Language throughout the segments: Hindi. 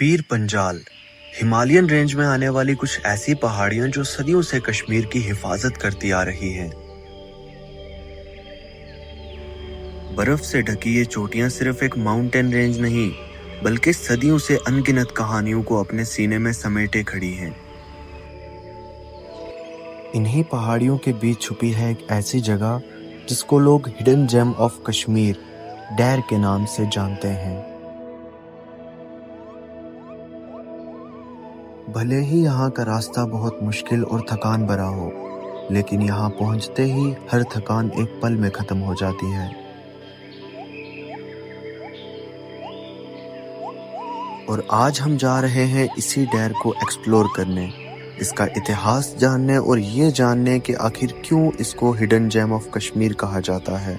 पीर पंजाल हिमालयन रेंज में आने वाली कुछ ऐसी पहाड़ियां जो सदियों से कश्मीर की हिफाजत करती आ रही हैं। बर्फ से ढकी ये चोटियां सिर्फ एक माउंटेन रेंज नहीं, बल्कि सदियों से अनगिनत कहानियों को अपने सीने में समेटे खड़ी हैं। इन्हीं पहाड़ियों के बीच छुपी है एक ऐसी जगह जिसको लोग हिडन जेम ऑफ कश्मीर डैर के नाम से जानते हैं। भले ही यहाँ का रास्ता बहुत मुश्किल और थकान भरा हो, लेकिन यहाँ पहुँचते ही हर थकान एक पल में खत्म हो जाती है। और आज हम जा रहे हैं इसी डैर को एक्सप्लोर करने, इसका इतिहास जानने और ये जानने कि आखिर क्यों इसको हिडन जेम ऑफ कश्मीर कहा जाता है।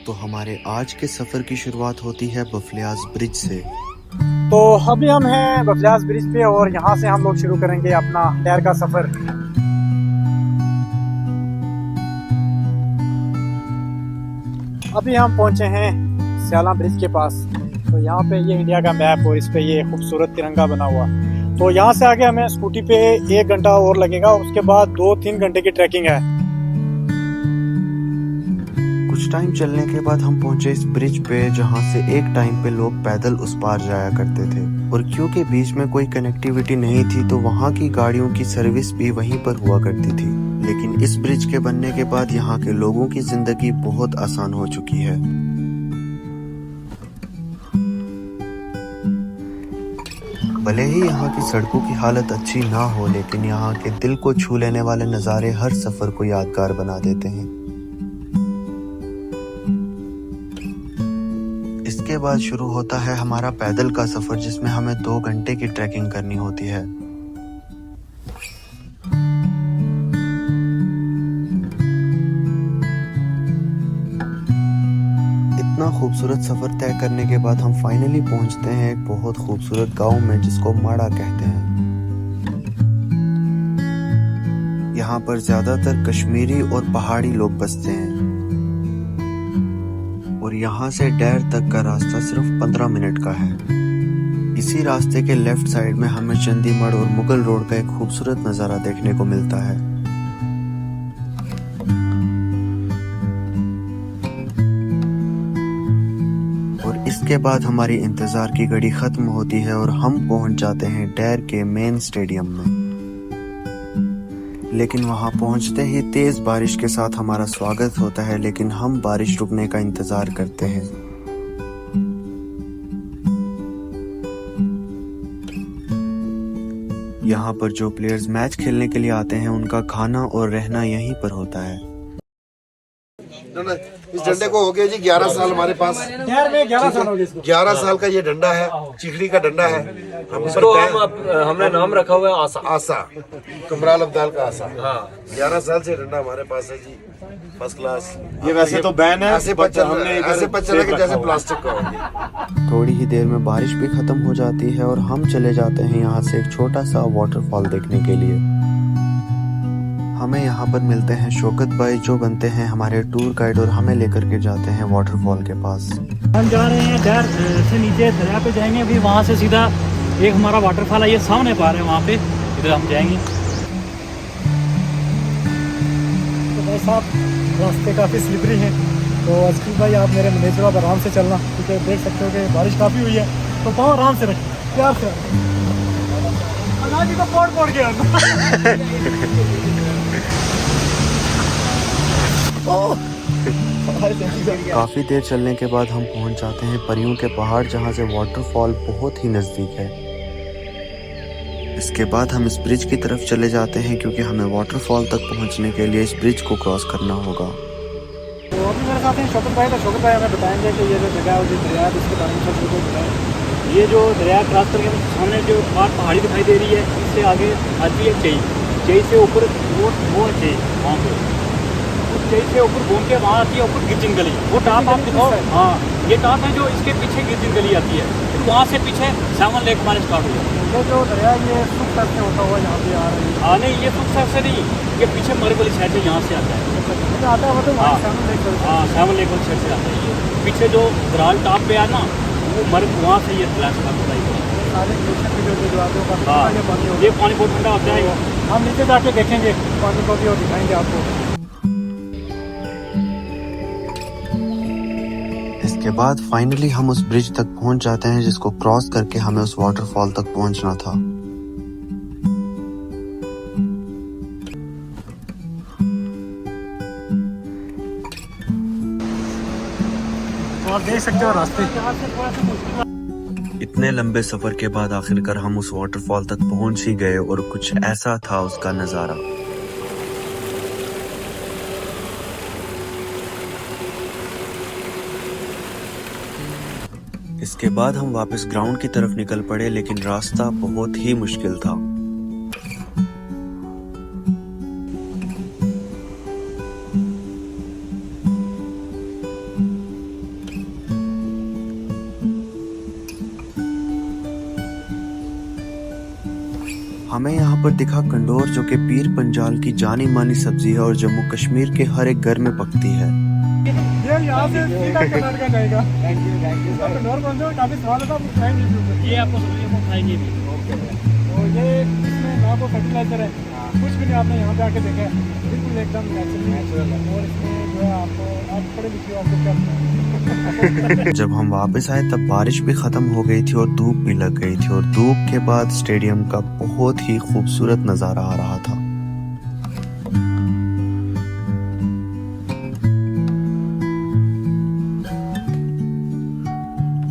तो हमारे आज के सफर की शुरुआत होती है बफलियाज ब्रिज से। तो अभी हम हैं बफलियाज ब्रिज पे और यहाँ से हम लोग शुरू करेंगे अपना डैर का सफर। अभी हम पहुंचे हैं स्याला ब्रिज के पास। तो यहाँ पे ये इंडिया का मैप और इस पे ये खूबसूरत तिरंगा बना हुआ। तो यहाँ से आगे हमें स्कूटी पे 1 घंटा और लगेगा, उसके बाद 2-3 घंटे की ट्रैकिंग है। कुछ टाइम चलने के बाद हम पहुंचे इस ब्रिज पे, जहां से एक टाइम पे लोग पैदल उस पार जाया करते थे। और क्योंकि बीच में कोई कनेक्टिविटी नहीं थी तो वहां की गाड़ियों की सर्विस भी वहीं पर हुआ करती थी। लेकिन इस ब्रिज के बनने के बाद यहाँ के लोगों की जिंदगी बहुत आसान हो चुकी है। भले ही यहाँ की सड़कों की हालत अच्छी ना हो, लेकिन यहाँ के दिल को छू लेने वाले नज़ारे हर सफर को यादगार बना देते हैं। इसके बाद शुरू होता है हमारा पैदल का सफर, जिसमें हमें 2 घंटे की ट्रैकिंग करनी होती है। इतना खूबसूरत सफर तय करने के बाद हम फाइनली पहुंचते हैं एक बहुत खूबसूरत गांव में, जिसको माड़ा कहते हैं। यहाँ पर ज्यादातर कश्मीरी और पहाड़ी लोग बसते हैं और यहाँ से डैर तक का रास्ता सिर्फ 15 मिनट का है। इसी रास्ते के लेफ्ट साइड में हमें चंडीगढ़ और मुगल रोड का एक खूबसूरत नज़ारा देखने को मिलता है। और इसके बाद हमारी इंतजार की घड़ी खत्म होती है और हम पहुंच जाते हैं डैर के मेन स्टेडियम में। लेकिन वहां पहुंचते ही तेज बारिश के साथ हमारा स्वागत होता है, लेकिन हम बारिश रुकने का इंतजार करते हैं। यहाँ पर जो प्लेयर्स मैच खेलने के लिए आते हैं उनका खाना और रहना यहीं पर होता है। इस डंडे को हो गया जी 11 साल हमारे पास। डैर में 11 साल हो गए इसको। 11 साल का ये डंडा है, चिखली का डंडा है। हमने नाम रखा हुआ है आसा। आसा, कमराल अब्दाल का आसा। हाँ, 11 साल से डंडा हमारे पास है जी, फर्स्ट क्लास। ये वैसे तो बैन है, ऐसे पच रहा है जैसे प्लास्टिक का हो गया। थोड़ी ही देर में बारिश भी खत्म हो जाती है और हम चले जाते हैं यहाँ से एक छोटा सा वाटरफॉल देखने के लिए। हमें यहाँ पर मिलते हैं शौकत भाई, जो बनते हैं हमारे टूर गाइड और हमें लेकर के जाते हैं वाटरफॉल के पास। हम जा रहे हैं डैर से नीचे दरिया पे जाएंगे, अभी वहाँ से सीधा एक हमारा वाटरफॉल है, ये सामने पा रहे हैं, वहाँ पे इधर हम जाएंगे। तो भाई साहब रास्ते काफ़ी स्लिपरी हैं, तो अजकी भाई आप मेरे मैनेजर आप आराम से चलना, क्योंकि देख सकते हो कि बारिश काफ़ी हुई है, तो पाँव आराम से रखें, प्यार से जी को पोड़ गया। काफी देर चलने के बाद हम पहुंच जाते हैं परियों के पहाड़, जहां से वाटरफॉल बहुत ही नजदीक है। इसके बाद हम इस ब्रिज की तरफ चले जाते हैं, क्योंकि हमें वाटरफॉल तक पहुंचने के लिए इस ब्रिज को क्रॉस करना होगा। तो अभी मेरे साथ हैं शौकत भाई। तो शौकत भाई हमें बताएंगे कि ये जो जगह है, जो दरिया है, उसके बारे में सब कुछ बताएं। ये जो दरिया क्रॉस करके सामने जो पहाड़ी दिखाई दे रही है, इससे आगे आती है चई से ऊपर वो चई, वहाँ पे चई से ऊपर घूम के वहाँ आती है ऊपर गिरजिन गली। वो टॉप आप दिखाओ। हाँ, ये टॉप है जो इसके पीछे गिरजिन गली आती है, फिर वहाँ से पीछे सावन लेक हमारे स्टार्ट हो जाता है। ये जो दरिया ये सुख साइड से होता हुआ यहाँ पे आ रही है। हाँ नहीं, ये सुख साइड से नहीं, ये पीछे मरे वाली साइड से यहाँ से आता है। आता है मतलब हाँ, सावन लेक वाली साइड से आता है। ये पीछे जो ग्राल टॉप पे है ना, वो मर्ग वहाँ से ये फ्लैश का होता है। सारे लोकेशन पे जो आते हो काफी पानी होगा। ये पानी बहुत ठंडा होता है। हम नीचे जाके देखेंगे पानी को भी और दिखाएंगे आपको। इसके बाद फाइनली हम उस ब्रिज तक पहुंच जाते हैं जिसको क्रॉस करके हमें उस वाटरफॉल तक पहुंचना था। और देख सकते हो रास्ते। इतने लंबे सफर के बाद आखिरकार हम उस वाटरफॉल तक पहुंच ही गए और कुछ ऐसा था उसका नजारा। इसके बाद हम वापस ग्राउंड की तरफ निकल पड़े, लेकिन रास्ता बहुत ही मुश्किल था। हमें यहाँ पर दिखा कंडोर, जो कि पीर पंजाल की जानी मानी सब्जी है और जम्मू कश्मीर के हर एक घर में पकती है। ये यहाँ से सीधा कर्नाटका जाएगा। Thank you. कंडोर कौन सा काफी स्वाद था, आप खाएंगे। ये आपको खाएंगे भी। तो ये इसमें ना तो फर्टिलाइजर है, कुछ भी नहीं। आपने यहाँ पे आके देखा है, बिल्कुल एकदम नेचुरल है। और इसमें जो है आपको, आप पढ़े लिखे हो, आपको क्या जब हम वापस आए तब बारिश भी खत्म हो गई थी और धूप भी लग गई थी, और धूप के बाद स्टेडियम का बहुत ही खूबसूरत नजारा आ रहा था।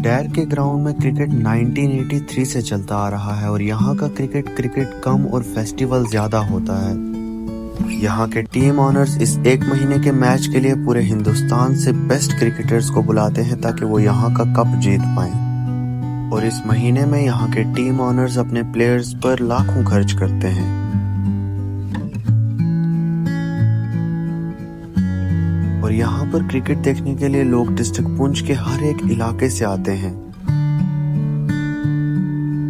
डैर के ग्राउंड में क्रिकेट 1983 से चलता आ रहा है और यहाँ का क्रिकेट कम और फेस्टिवल ज्यादा होता है। यहाँ के टीम ऑनर्स इस एक महीने के मैच के लिए पूरे हिंदुस्तान से बेस्ट क्रिकेटर्स को बुलाते हैं ताकि वो यहाँ का कप जीत पाएं। और इस महीने में यहाँ के टीम ऑनर्स अपने प्लेयर्स पर लाखों खर्च करते हैं। और यहाँ पर क्रिकेट देखने के लिए लोग डिस्ट्रिक्ट पुंछ के हर एक इलाके से आते हैं।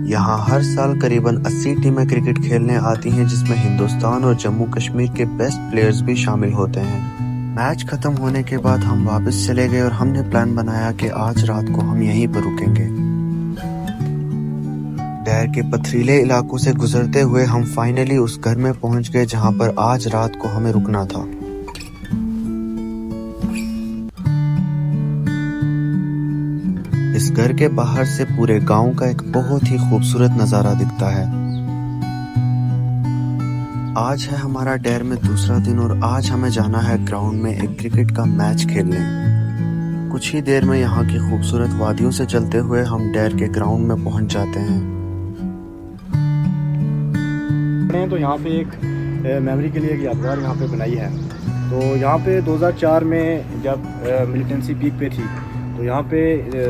यहाँ हर साल करीबन 80 टीमें क्रिकेट खेलने आती हैं, जिसमें हिंदुस्तान और जम्मू कश्मीर के बेस्ट प्लेयर्स भी शामिल होते हैं। मैच खत्म होने के बाद हम वापस चले गए और हमने प्लान बनाया कि आज रात को हम यहीं पर रुकेंगे। डैर के पथरीले इलाकों से गुजरते हुए हम फाइनली उस घर में पहुंच गए जहां पर आज रात को हमें रुकना था। इस घर के बाहर से पूरे गांव का एक बहुत ही खूबसूरत नजारा दिखता है। आज है हमारा डैर में दूसरा दिन और आज हमें जाना है ग्राउंड में एक क्रिकेट का मैच खेलने। कुछ ही देर में यहाँ की खूबसूरत वादियों से चलते हुए हम डैर के ग्राउंड में पहुंच जाते हैं। तो यहाँ पे एक मेमोरी के लिए एक यादगार यहाँ पे बनाई है। तो यहाँ पे 2004 में जब मिलिटेंसी पीक पे थी, तो यहाँ पे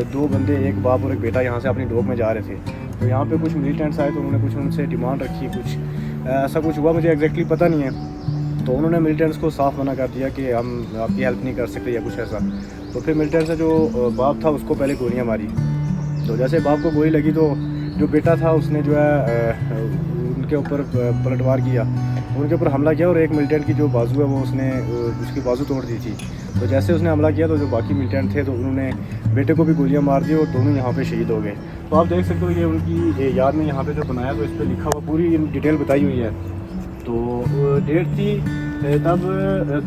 दो बंदे, एक बाप और एक बेटा, यहाँ से अपनी डॉग में जा रहे थे। तो यहाँ पे कुछ मिलिटेंट्स आए, तो उन्होंने कुछ उनसे डिमांड रखी, कुछ ऐसा कुछ हुआ, मुझे एग्जैक्टली पता नहीं है। तो उन्होंने मिलिटेंट्स को साफ मना कर दिया कि हम आपकी हेल्प नहीं कर सकते या कुछ ऐसा। तो फिर मिलिटेंट से जो बाप था उसको पहले गोलियाँ मारी। तो जैसे बाप को गोली लगी तो जो बेटा था उसने जो है उनके ऊपर पलटवार किया, उनके ऊपर हमला किया और एक मिलिटेंट की जो बाजू है वो उसने उसकी बाजू तोड़ दी थी। तो जैसे उसने हमला किया तो जो बाकी मिलिटेंट थे तो उन्होंने बेटे को भी गोलियां मार दी और दोनों यहाँ पे शहीद हो गए। तो आप देख सकते हो ये उनकी याद में यहाँ पे जो बनाया, तो इस पर लिखा हुआ पूरी डिटेल बताई हुई है। तो डेट थी तब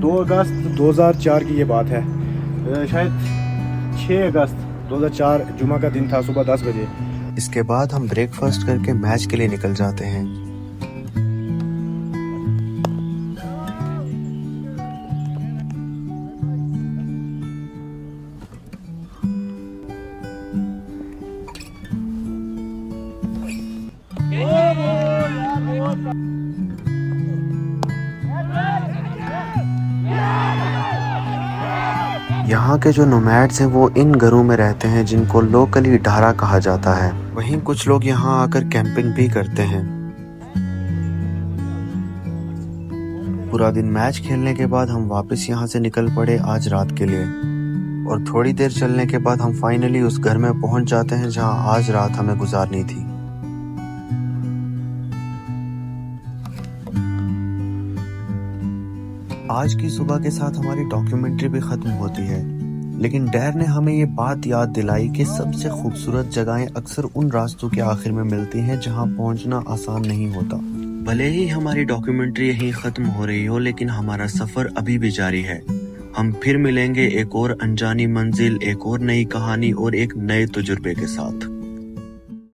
2 अगस्त 2004 की ये बात है, शायद 6 अगस्त 2004 जुमा का दिन था, सुबह 10 बजे। इसके बाद हम ब्रेकफास्ट करके मैच के लिए निकल जाते हैं। यहाँ के जो नोमैड्स हैं वो इन घरों में रहते हैं जिनको लोकली ढारा कहा जाता है। वहीं कुछ लोग यहाँ आकर कैंपिंग भी करते हैं। पूरा दिन मैच खेलने के बाद हम वापस यहाँ से निकल पड़े आज रात के लिए, और थोड़ी देर चलने के बाद हम फाइनली उस घर में पहुंच जाते हैं जहाँ आज रात हमें गुजारनी थी। आज की सुबह के साथ हमारी डॉक्यूमेंट्री भी खत्म होती है, लेकिन डैर ने हमें ये बात याद दिलाई कि सबसे खूबसूरत जगहें अक्सर उन रास्तों के आखिर में मिलती हैं जहां पहुंचना आसान नहीं होता। भले ही हमारी डॉक्यूमेंट्री यहीं खत्म हो रही हो, लेकिन हमारा सफर अभी भी जारी है। हम फिर मिलेंगे एक और अनजानी मंजिल, एक और नई कहानी और एक नए तजुर्बे के साथ।